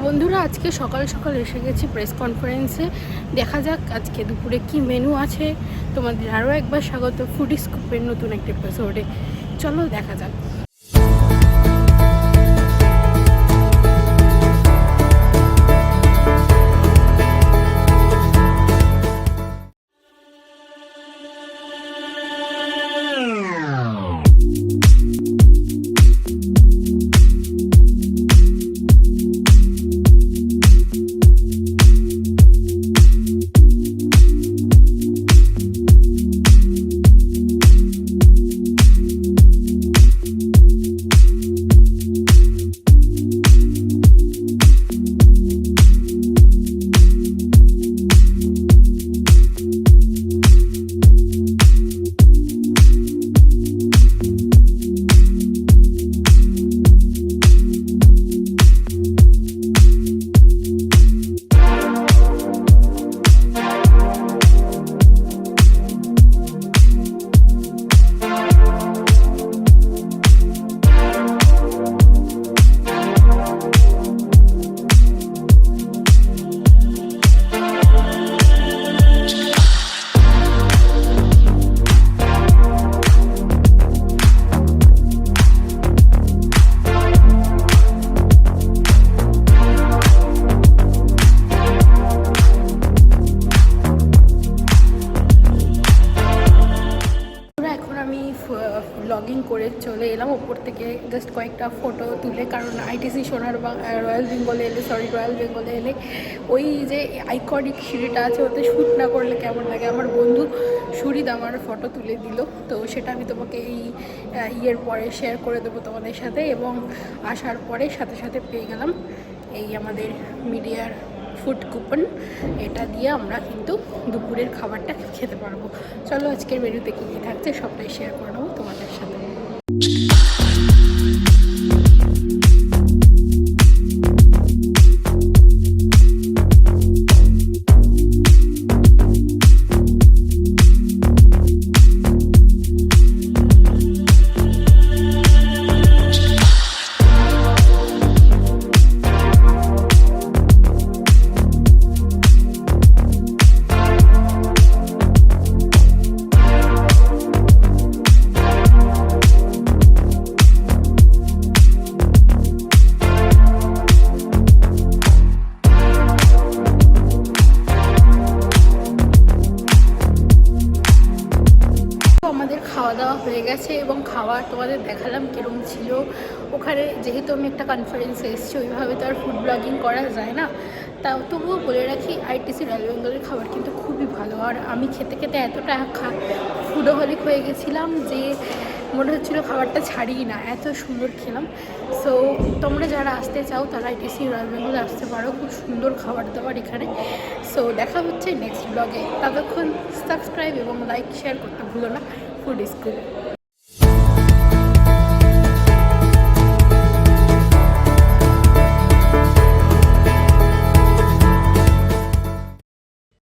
বন্ধুরা আজকে সকাল সকাল এসে গেছি প্রেস কনফারেন্সে। দেখা যাক আজকে দুপুরে কি মেনু আছে। তোমাদের আরও একবার স্বাগত ফুডি স্কুপের নতুন একটা এপিসোডে। চলো দেখা যাক। ব্লগিং করে চলে এলাম ওপর থেকে জাস্ট কয়েকটা ফটো তুলে, কারণ আইটিসি সোনার রয়্যাল বেঙ্গলে এলে ওই যে আইকনিক সিঁড়িটা আছে ওতে শ্যুট না করলে কেমন লাগে। আমার বন্ধু সুরিদ আমার ফটো তুলে দিল, তো সেটা আমি তোমাকে এই ইয়ের পরে শেয়ার করে দেবো তোমাদের সাথে। এবং আসার পরে সাথে সাথে পেয়ে গেলাম এই আমাদের মিডিয়ার ফুড কুপন। এটা দিয়ে আমরা কিন্তু দুপুরের খাবারটা খেতে পারবো। চলো আজকের মেনুতে কী কী থাকছে সবটাই শেয়ার করে নেবো তোমাদের সাথে। খাওয়া দাওয়া হয়ে গেছে এবং খাওয়া তোমাদের দেখালাম কীরকম ছিল। ওখানে যেহেতু আমি একটা কনফারেন্সে এসেছি ওইভাবে তো আর ফুড ব্লগিং করা যায় না, তাও তবুও বলে রাখি আইটিসি রয়্যাল বেঙ্গলের খাবার কিন্তু খুবই ভালো। আর আমি খেতে খেতে এতটা ফুডোহলিক হয়ে গেছিলাম যে মনে হচ্ছিলো খাবারটা ছাড়িই না, এত সুন্দর খেলাম। সো তোমরা যারা আসতে চাও তারা আইটিসি রয়্যাল বেঙ্গলে আসতে পারো, খুব সুন্দর খাবার দাবার এখানে। সো দেখা হচ্ছে নেক্সট ব্লগে, ততক্ষণ সাবস্ক্রাইব এবং লাইক শেয়ার করতে ভুলো না ফুড স্কুল।